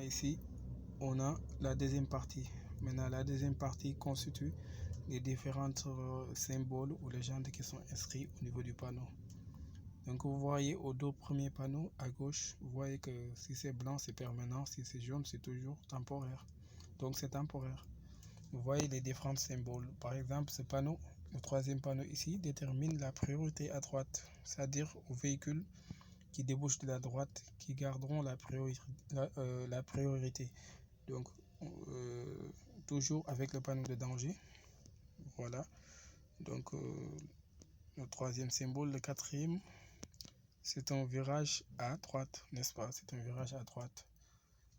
ici, on a la deuxième partie. Maintenant, la deuxième partie constitue les différents symboles ou légendes qui sont inscrits au niveau du panneau. Donc vous voyez aux deux premiers panneaux à gauche, vous voyez que si c'est blanc c'est permanent, si c'est jaune c'est toujours temporaire. Donc c'est temporaire. Vous voyez les différents symboles. Par exemple, ce panneau, le troisième panneau ici, détermine la priorité à droite, c'est-à-dire aux véhicules qui débouchent de la droite, qui garderont la priorité. Donc toujours avec le panneau de danger. Voilà. Donc le troisième symbole, le quatrième, c'est un virage à droite, n'est-ce pas? C'est un virage à droite.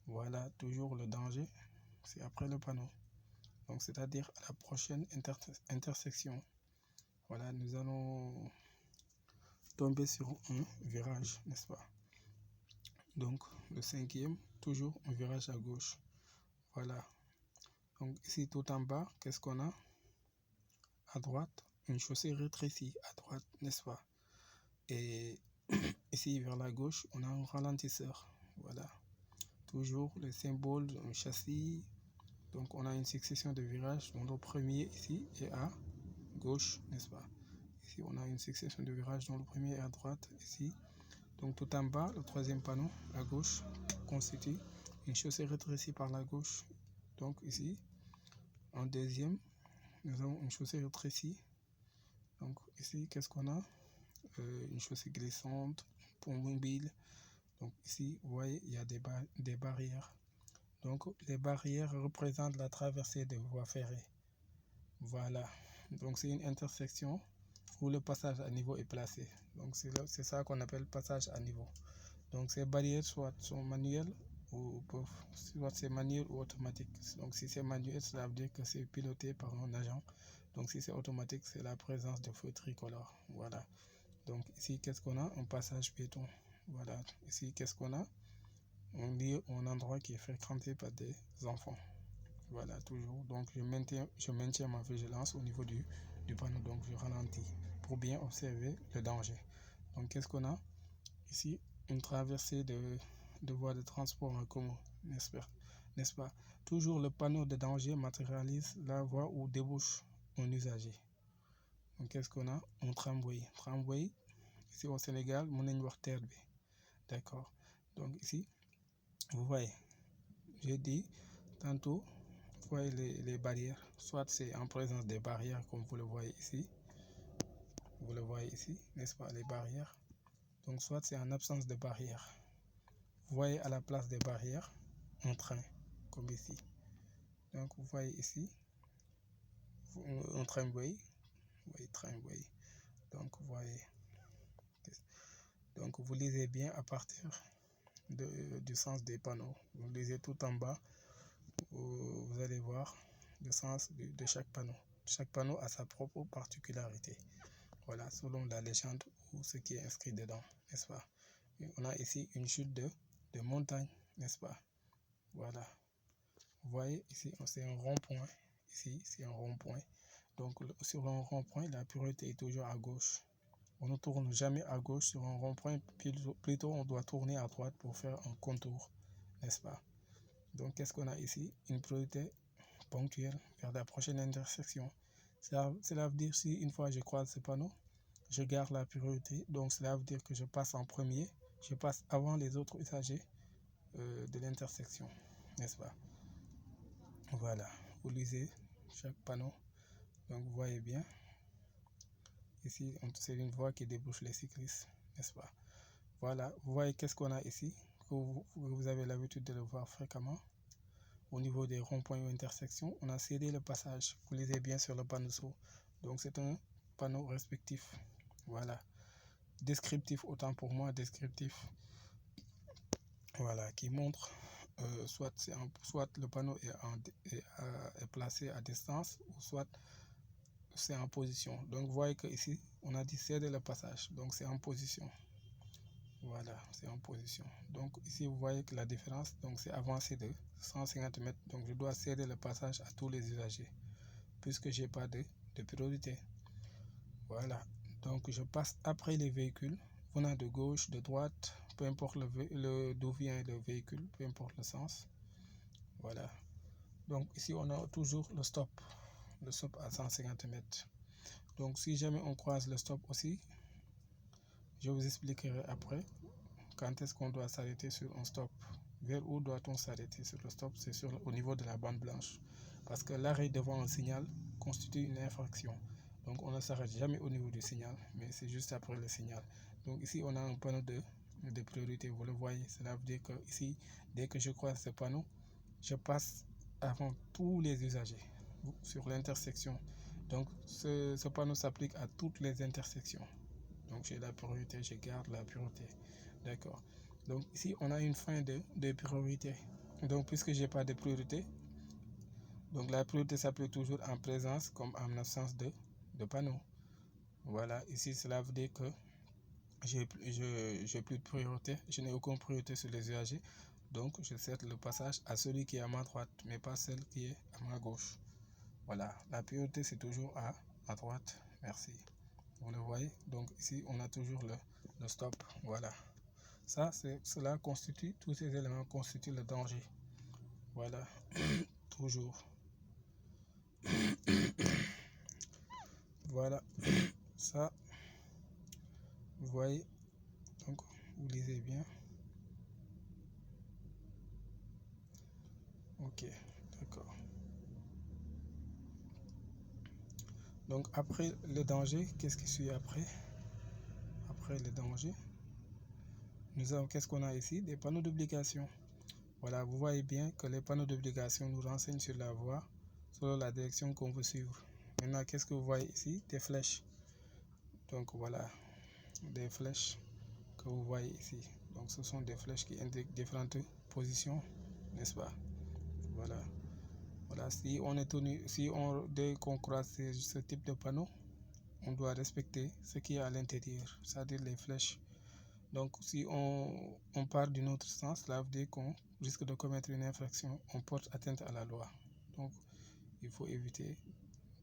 Voilà, toujours le danger, c'est après le panneau. Donc, c'est-à-dire à la prochaine intersection. Voilà, nous allons tomber sur un virage, n'est-ce pas? Donc, le cinquième, toujours un virage à gauche. Voilà. Donc, ici, tout en bas, qu'est-ce qu'on a? À droite, une chaussée rétrécie, à droite, n'est-ce pas? Et ici, vers la gauche, on a un ralentisseur. Voilà. Toujours le symbole d'un châssis. Donc, on a une succession de virages. Donc, le premier ici est à gauche, n'est-ce pas? Ici, on a une succession de virages. Donc, le premier est à droite, ici. Donc, tout en bas, le troisième panneau à gauche constitue une chaussée rétrécie par la gauche. Donc, ici, en deuxième, nous avons une chaussée rétrécie. Donc, ici, qu'est-ce qu'on a? Une chaussée glissante, pont mobile. Donc ici, vous voyez, il y a des barrières. Donc les barrières représentent la traversée des voies ferrées. Voilà. Donc c'est une intersection où le passage à niveau est placé. Donc c'est ça qu'on appelle passage à niveau. Donc ces barrières soit sont manuelles ou soit c'est manuel ou automatique. Donc si c'est manuel, cela veut dire que c'est piloté par un agent. Donc si c'est automatique, c'est la présence de feux tricolores. Voilà. Donc ici, qu'est-ce qu'on a? Un passage piéton. Voilà. Ici, qu'est-ce qu'on a? Un lieu, un endroit qui est fréquenté par des enfants. Voilà, toujours. Donc je maintiens ma vigilance au niveau du panneau. Donc je ralentis pour bien observer le danger. Donc qu'est-ce qu'on a? Ici, une traversée de voies de transport en commun, n'est-ce pas? Toujours le panneau de danger matérialise la voie où débouche un usager. Donc qu'est-ce qu'on a? Un tramway. Tramway, ici au Sénégal, mon voir terre B. D'accord. Donc ici, vous voyez, j'ai dit tantôt, vous voyez les barrières. Soit c'est en présence des barrières, comme vous le voyez ici. Vous le voyez ici, n'est-ce pas, les barrières. Donc soit c'est en absence de barrières. Vous voyez à la place des barrières, un train, comme ici. Donc vous voyez ici, un tramway. Vous voyez tramway. Donc vous voyez. Donc vous lisez bien à partir du sens des panneaux. Vous lisez tout en bas. Vous allez voir le sens de chaque panneau. Chaque panneau a sa propre particularité. Voilà, selon la légende ou ce qui est inscrit dedans, n'est-ce pas? Et on a ici une chute de montagne, n'est-ce pas? Voilà. Vous voyez, ici, c'est un rond-point. Ici, c'est un rond-point. Donc, sur un rond-point, la priorité est toujours à gauche. On ne tourne jamais à gauche sur un rond-point. Plutôt, on doit tourner à droite pour faire un contour, n'est-ce pas? Donc, qu'est-ce qu'on a ici? Une priorité ponctuelle vers la prochaine intersection. Cela veut dire si une fois je croise ce panneau, je garde la priorité. Donc, cela veut dire que je passe en premier. Je passe avant les autres usagers de l'intersection, n'est-ce pas? Voilà. Vous lisez chaque panneau. Donc, vous voyez bien. Ici, c'est une voie qui débouche les cyclistes, n'est-ce pas? Voilà. Vous voyez qu'est-ce qu'on a ici? Vous avez l'habitude de le voir fréquemment. Au niveau des ronds-points ou intersections, on a cédé le passage. Vous lisez bien sur le panneau. Donc c'est un panneau respectif. Voilà. Descriptif, autant pour moi, descriptif. Voilà, qui montre soit le panneau est placé à distance ou soit c'est en position. Donc vous voyez que ici, on a dit céder le passage. Donc c'est en position. Voilà, c'est en position. Donc ici, vous voyez que la différence, donc c'est avancé de 150 mètres. Donc je dois céder le passage à tous les usagers, puisque je n'ai pas de priorité. Voilà, donc je passe après les véhicules venant de gauche, de droite, peu importe d'où vient le véhicule, peu importe le sens. Voilà. Donc ici, on a toujours le stop à 150 mètres. Donc si jamais on croise le stop aussi, je vous expliquerai après quand est-ce qu'on doit s'arrêter sur un stop. Vers où doit-on s'arrêter sur le stop? C'est au niveau de la bande blanche. Parce que l'arrêt devant un signal constitue une infraction. Donc on ne s'arrête jamais au niveau du signal, mais c'est juste après le signal. Donc ici on a un panneau de priorité, vous le voyez. Cela veut dire que ici, dès que je croise ce panneau, je passe avant tous les usagers sur l'intersection. Donc ce panneau s'applique à toutes les intersections. Donc j'ai la priorité, je garde la priorité. D'accord. Donc ici on a une fin de priorité. Donc puisque j'ai pas de priorité, donc la priorité s'applique toujours en présence comme en absence de panneau. Voilà, ici cela veut dire que j'ai plus de priorité, je n'ai aucune priorité sur les usagers. Donc je cède le passage à celui qui est à ma droite, mais pas celle qui est à ma gauche. Voilà, la priorité c'est toujours à droite. Merci. Vous le voyez, donc ici on a toujours le stop. Voilà, cela constitue, tous ces éléments constituent le danger. Voilà, toujours. Voilà, ça, vous voyez, donc vous lisez bien. Ok, d'accord. Donc après le danger, qu'est-ce qui suit après? Après le danger, nous avons, qu'est-ce qu'on a ici? Des panneaux d'obligation. Voilà, vous voyez bien que les panneaux d'obligation nous renseignent sur la voie selon la direction qu'on veut suivre. Maintenant, qu'est-ce que vous voyez ici? Des flèches. Donc voilà, des flèches que vous voyez ici. Donc ce sont des flèches qui indiquent différentes positions, n'est-ce pas? Voilà. Voilà, si on est tenu, dès qu'on croise ce type de panneau, on doit respecter ce qui est à l'intérieur, c'est-à-dire les flèches. Donc si on part d'un autre sens, cela veut dire qu'on risque de commettre une infraction, on porte atteinte à la loi. Donc il faut éviter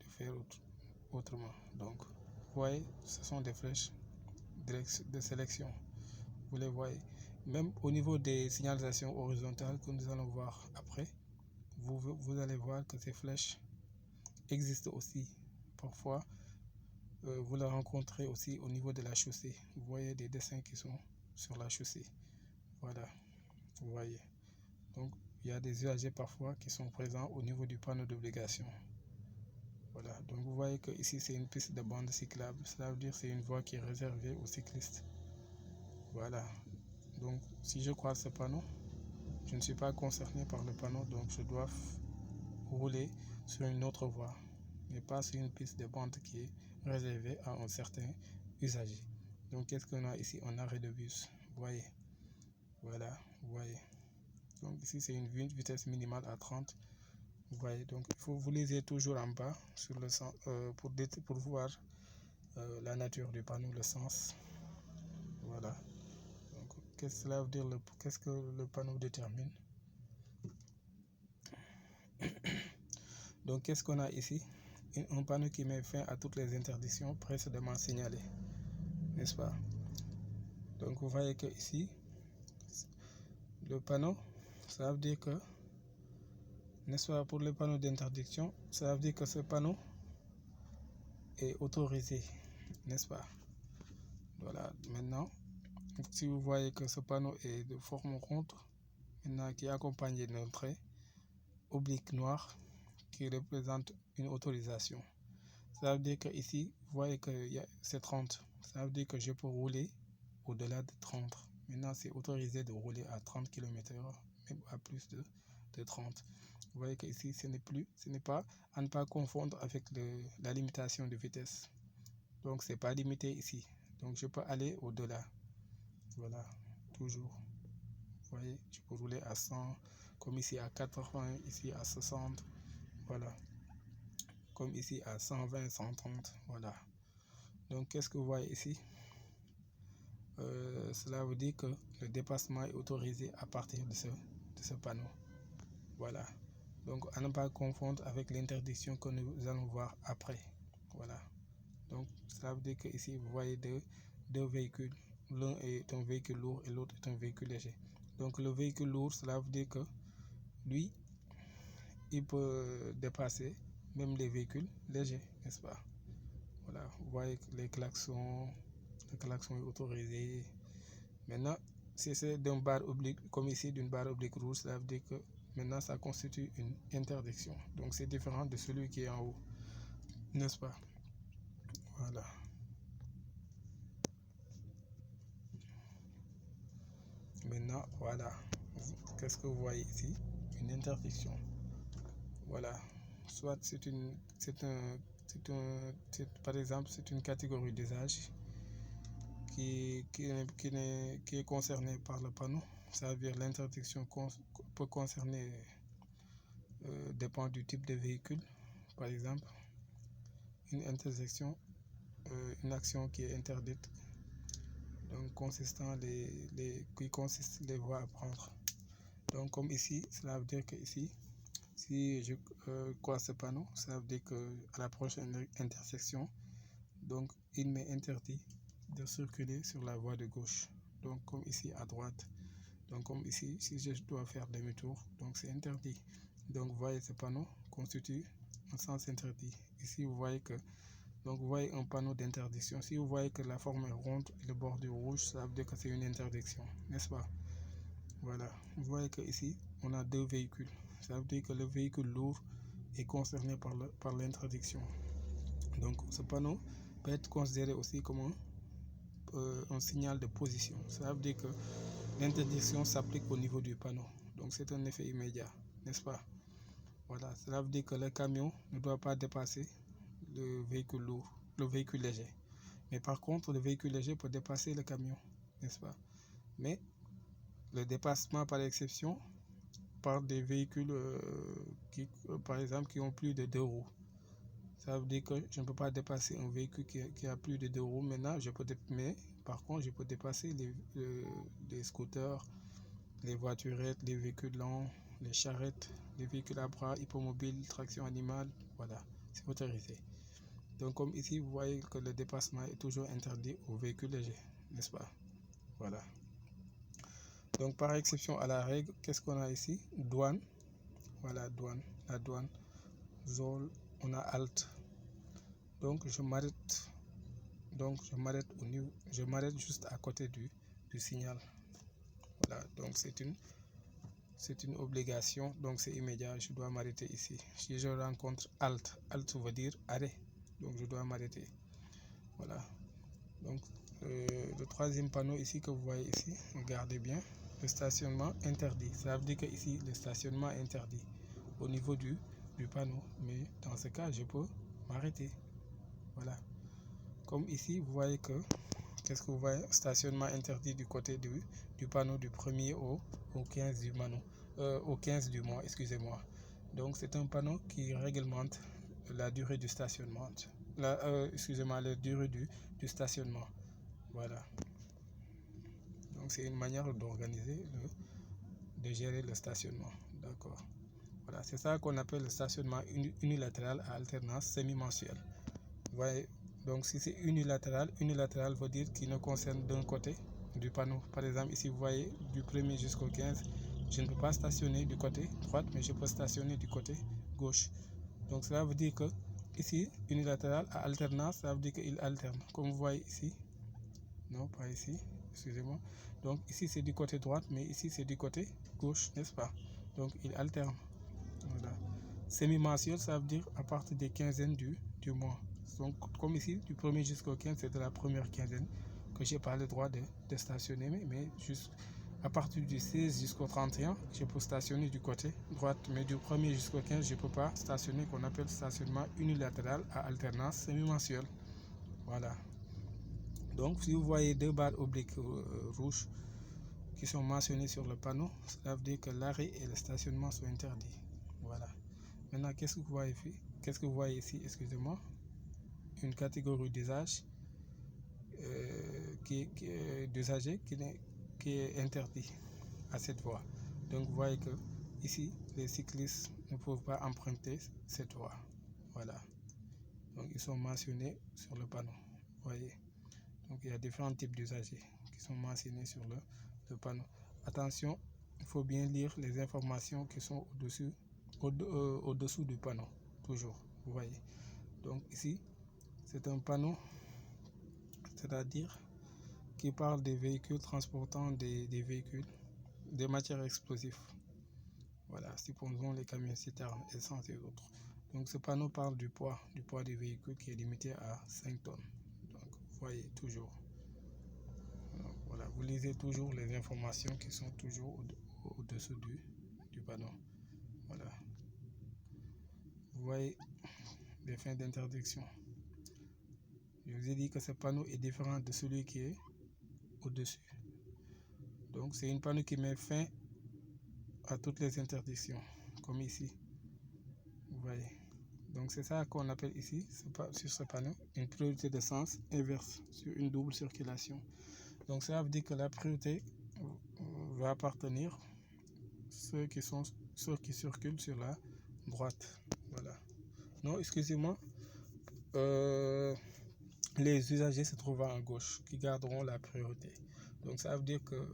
de faire autrement. Donc vous voyez, ce sont des flèches de sélection. Vous les voyez. Même au niveau des signalisations horizontales que nous allons voir après, vous allez voir que ces flèches existent aussi. Parfois, vous les rencontrez aussi au niveau de la chaussée. Vous voyez des dessins qui sont sur la chaussée. Voilà, vous voyez. Donc, il y a des usagers parfois qui sont présents au niveau du panneau d'obligation. Voilà, donc vous voyez que ici c'est une piste de bande cyclable. Cela veut dire que c'est une voie qui est réservée aux cyclistes. Voilà, donc si je croise ce panneau, je ne suis pas concerné par le panneau, donc je dois rouler sur une autre voie, mais pas sur une piste de bande qui est réservée à un certain usager. Donc qu'est-ce qu'on a ici? Un arrêt de bus. Vous voyez, voilà, vous voyez. Donc ici c'est une vitesse minimale à 30. Vous voyez, donc il faut vous lisez toujours en bas sur le sens pour voir la nature du panneau, le sens. Voilà. Donc qu'est-ce que cela veut dire? Qu'est-ce que le panneau détermine? Donc qu'est-ce qu'on a ici? Un panneau qui met fin à toutes les interdictions précédemment signalées, n'est-ce pas? Donc vous voyez que ici, le panneau, ça veut dire que, n'est-ce pas, pour le panneau d'interdiction, ça veut dire que ce panneau est autorisé, n'est-ce pas? Voilà, maintenant, si vous voyez que ce panneau est de forme ronde, maintenant qui est accompagné d'un trait oblique noir qui représente une autorisation. Ça veut dire que ici, vous voyez que c'est 30. Ça veut dire que je peux rouler au-delà de 30. Maintenant, c'est autorisé de rouler à 30 km/h, même à plus de 30. Vous voyez que ici, ce n'est pas à ne pas confondre avec la limitation de vitesse. Donc, ce n'est pas limité ici. Donc, je peux aller au-delà. Voilà, toujours. Vous voyez, je peux rouler à 100, comme ici à 80, ici à 60. Voilà. Comme ici à 120, 130. Voilà. Donc, qu'est-ce que vous voyez ici? Cela veut dire que le dépassement est autorisé à partir de ce panneau. Voilà. Donc, à ne pas confondre avec l'interdiction que nous allons voir après. Voilà. Donc, cela veut dire que ici, vous voyez deux véhicules. l'un est un véhicule lourd et l'autre est un véhicule léger. Donc le véhicule lourd, cela veut dire que lui, il peut dépasser même les véhicules légers, n'est-ce pas? Voilà, vous voyez que le klaxon est autorisé. Maintenant, si c'est d'un barre oblique, comme ici, d'une barre oblique rouge, ça veut dire que maintenant ça constitue une interdiction. Donc c'est différent de celui qui est en haut, n'est-ce pas? Voilà. Maintenant, voilà. Qu'est-ce que vous voyez ici? Une interdiction. Voilà. Soit par exemple, c'est une catégorie d'usage qui est concernée par le panneau. Ça veut dire l'interdiction peut concerner, dépend du type de véhicule. Par exemple, une intersection, une action qui est interdite, donc qui consiste les voies à prendre. Donc comme ici, cela veut dire que ici, si je croise ce panneau, ça veut dire que à la prochaine intersection, donc il m'est interdit de circuler sur la voie de gauche. Donc comme ici à droite. Donc comme ici, si je dois faire demi-tour, donc c'est interdit. Donc vous voyez ce panneau constitue un sens interdit. Ici vous voyez que donc vous voyez un panneau d'interdiction. Si vous voyez que la forme est ronde et le bordure rouge, ça veut dire que c'est une interdiction, n'est-ce pas? Voilà. Vous voyez que ici on a deux véhicules. Ça veut dire que le véhicule lourd est concerné par l'interdiction. Donc ce panneau peut être considéré aussi comme un signal de position. Ça veut dire que l'interdiction s'applique au niveau du panneau. Donc c'est un effet immédiat, n'est-ce pas? Voilà, cela veut dire que le camion ne doit pas dépasser le véhicule lourd, le véhicule léger. Mais par contre, le véhicule léger peut dépasser le camion, n'est-ce pas? Mais le dépassement par exception par des véhicules par exemple, qui ont plus de 2 roues. Ça veut dire que je ne peux pas dépasser un véhicule qui a plus de 2 roues. Maintenant, mais par contre, je peux dépasser les scooters, les voiturettes, les véhicules lents, les charrettes, les véhicules à bras, hippomobiles, traction animale. Voilà, c'est autorisé. Donc comme ici, vous voyez que le dépassement est toujours interdit aux véhicules légers, n'est-ce pas? Voilà. Donc par exception à la règle, qu'est-ce qu'on a ici? Douane. Voilà, douane. La douane. Zone, on a halte. Donc je m'arrête. Donc je m'arrête juste à côté du signal. Voilà, donc c'est une obligation, donc c'est immédiat, je dois m'arrêter ici. Si je rencontre halte, halte veut dire arrêt, donc je dois m'arrêter. Voilà. Donc le troisième panneau ici que vous voyez ici, regardez bien, le stationnement interdit. Ça veut dire que ici le stationnement est interdit au niveau du panneau, mais dans ce cas je peux m'arrêter. Voilà. Comme ici vous voyez que qu'est-ce que vous voyez? Stationnement interdit du côté du panneau du 1er au 15 du panneau, au 15 du mois, excusez-moi. Donc c'est un panneau qui réglemente la durée du stationnement. Excusez-moi, la durée du stationnement. Voilà. Donc c'est une manière d'organiser, de gérer le stationnement. D'accord. Voilà, c'est ça qu'on appelle le stationnement unilatéral à alternance semi-mensuelle. Vous voyez, donc si c'est unilatéral veut dire qu'il ne concerne d'un côté du panneau. Par exemple, ici vous voyez, du 1er jusqu'au 15, je ne peux pas stationner du côté droite, mais je peux stationner du côté gauche. Donc cela veut dire que ici, unilatéral à alternance, ça veut dire qu'il alterne. Comme vous voyez ici, non pas ici, excusez-moi. Donc ici c'est du côté droite, mais ici c'est du côté gauche, n'est-ce pas? Donc il alterne. Voilà. Semi-mensuel, ça veut dire à partir des quinzaines du mois. Donc comme ici, du 1er jusqu'au 15, c'est de la première quinzaine que j'ai pas le droit de stationner, mais juste à partir du 16 jusqu'au 31, je peux stationner du côté droite, mais du 1er jusqu'au 15, je ne peux pas stationner, qu'on appelle stationnement unilatéral à alternance semi-mensuelle. Voilà. Donc si vous voyez deux barres obliques rouges qui sont mentionnées sur le panneau, cela veut dire que l'arrêt et le stationnement sont interdits. Voilà. Maintenant, qu'est-ce que vous voyez ici? Excusez-moi. Une catégorie d'usage d'usagers qui est interdit à cette voie. Donc vous voyez que ici, les cyclistes ne peuvent pas emprunter cette voie. Voilà. Donc ils sont mentionnés sur le panneau. Vous voyez. Donc il y a différents types d'usagers qui sont mentionnées sur le panneau. Attention, il faut bien lire les informations qui sont au-dessous du panneau, toujours, vous voyez. Donc ici, c'est un panneau, c'est-à-dire qui parle des véhicules transportant des véhicules, des matières explosives. Voilà, supposons les camions citernes, essence et autres. Donc ce panneau parle du poids des véhicules qui est limité à 5 tonnes. Donc vous voyez toujours. Donc, voilà, vous lisez toujours les informations qui sont toujours au-dessous du panneau. Voilà. Vous voyez les fins d'interdiction. Je vous ai dit que ce panneau est différent de celui qui est au-dessus. Donc c'est une panneau qui met fin à toutes les interdictions, comme ici. Vous voyez. Donc c'est ça qu'on appelle ici, sur ce panneau, une priorité de sens inverse sur une double circulation. Donc ça veut dire que la priorité va appartenir ceux qui circulent sur la droite. Voilà. Non, excusez-moi. Les usagers se trouvant à gauche qui garderont la priorité. Donc ça veut dire que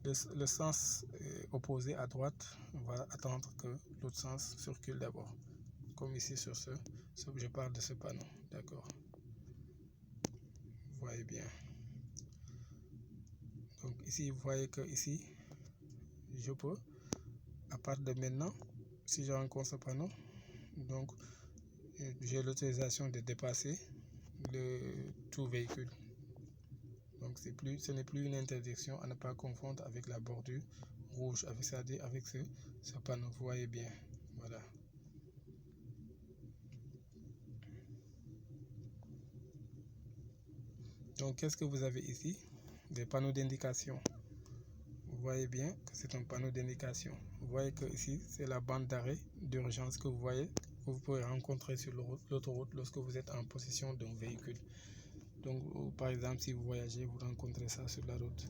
le sens opposé à droite va attendre que l'autre sens circule d'abord. Comme ici sur je parle de ce panneau. D'accord. Vous voyez bien. Donc ici, vous voyez que ici, je peux, à partir de maintenant, si je rencontre ce panneau, donc j'ai l'autorisation de dépasser tout véhicule. Donc ce n'est plus une interdiction à ne pas confondre avec la bordure rouge, c'est-à-dire avec ce panneau. Vous voyez bien. Voilà. Donc qu'est-ce que vous avez ici? Des panneaux d'indication. Vous voyez bien que c'est un panneau d'indication. Vous voyez que ici c'est la bande d'arrêt d'urgence que vous pouvez rencontrer sur l'autoroute lorsque vous êtes en possession d'un véhicule. Donc par exemple, si vous voyagez, vous rencontrez ça sur la route.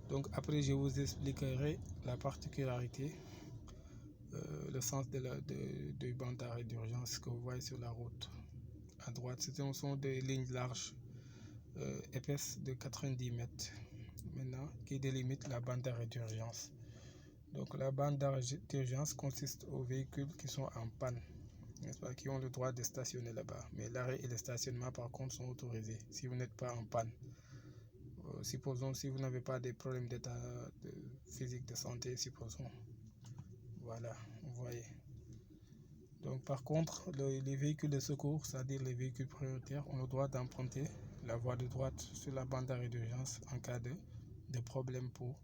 Donc après, je vous expliquerai la particularité, le sens de bande d'arrêt d'urgence que vous voyez sur la route. À droite, ce sont des lignes larges, épaisses de 90 mètres, maintenant, qui délimitent la bande d'arrêt d'urgence. Donc la bande d'arrêt d'urgence consiste aux véhicules qui sont en panne, n'est-ce pas, qui ont le droit de stationner là-bas. Mais l'arrêt et le stationnement, par contre, sont autorisés si vous n'êtes pas en panne. Supposons si vous n'avez pas des problèmes d'état physique de santé, supposons. Voilà, vous voyez. Donc par contre, les véhicules de secours, c'est-à-dire les véhicules prioritaires, ont le droit d'emprunter la voie de droite sur la bande d'arrêt d'urgence en cas de problème pour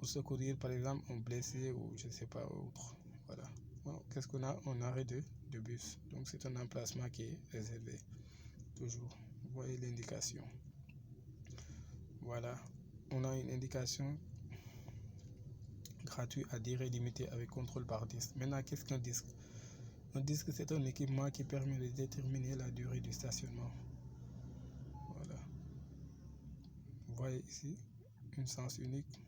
secourir par exemple un blessé ou je ne sais pas autre. Voilà. Bon, qu'est-ce qu'on a? Un arrêt de bus. Donc c'est un emplacement qui est réservé. Toujours. Vous voyez l'indication. Voilà. On a une indication gratuite à durée limitée avec contrôle par disque. Maintenant, qu'est-ce qu'un disque? Un disque, c'est un équipement qui permet de déterminer la durée du stationnement. Voilà. Vous voyez ici une sens unique.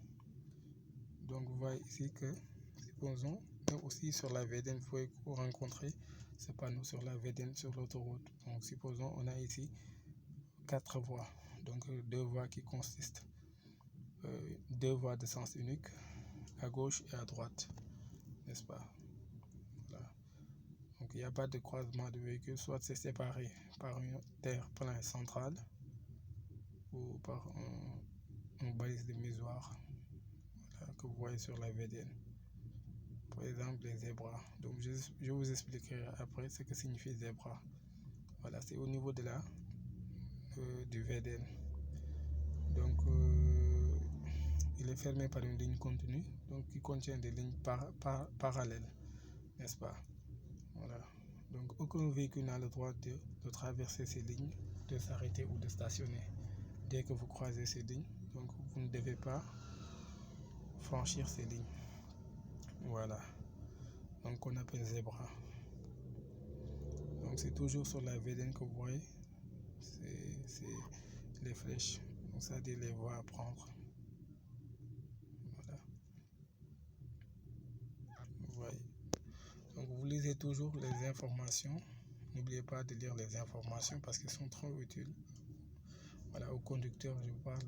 Donc vous voyez ici que, supposons, mais aussi sur la VDN, vous pouvez rencontrer ce panneau sur la VDN, sur l'autoroute. Donc supposons, on a ici 4 voies. Donc 2 voies qui consistent 2 voies de sens unique, à gauche et à droite, n'est-ce pas? Voilà. Donc il n'y a pas de croisement de véhicules, soit c'est séparé par une terre-plein centrale ou par un balise de misoir, voilà, que vous voyez sur la VDN. Par exemple les zébras. Donc je vous expliquerai après ce que signifie zébra. Voilà, c'est au niveau de du VDN. Donc il est fermé par une ligne continue, donc qui contient des lignes parallèles, n'est-ce pas? Voilà. Donc aucun véhicule n'a le droit de traverser ces lignes, de s'arrêter ou de stationner. Dès que vous croisez ces lignes, donc vous ne devez pas franchir ces lignes. Voilà. Donc on appelle zébra. Donc c'est toujours sur la VDN que vous voyez, c'est les flèches, donc ça dit les voies à prendre. Voilà. Vous voyez. Donc vous lisez toujours les informations. N'oubliez pas de lire les informations parce qu'elles sont trop utiles. Voilà, au conducteur, je vous parle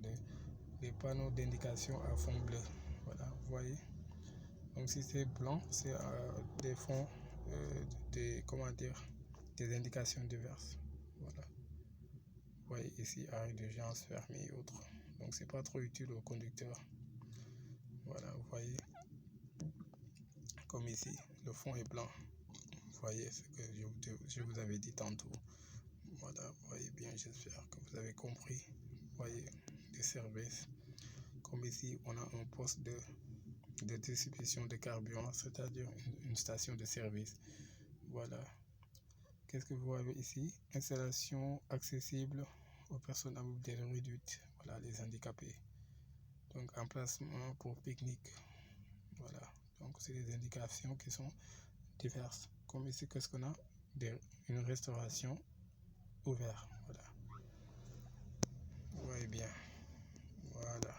les panneaux d'indication à fond bleu. Voilà, vous voyez. Donc si c'est blanc, c'est des fonds, comment dire, des indications diverses. Voilà. Vous voyez ici, arrêt d'urgence, fermé et autres. Donc c'est pas trop utile au conducteur. Voilà, vous voyez. Comme ici, le fond est blanc. Vous voyez ce que je vous avais dit tantôt. Voilà, vous voyez bien, j'espère que vous avez compris. Vous voyez, des services. Comme ici, on a un poste de distribution de carburant, c'est-à-dire une station de service. Voilà. Qu'est-ce que vous voyez ici? Installation accessible aux personnes à mobilité réduite. Voilà, les handicapés. Donc, emplacement pour pique-nique. Voilà. Donc, c'est des indications qui sont diverses. Comme ici, qu'est-ce qu'on a? Une restauration ouverte. Voilà. Vous voyez bien. Voilà.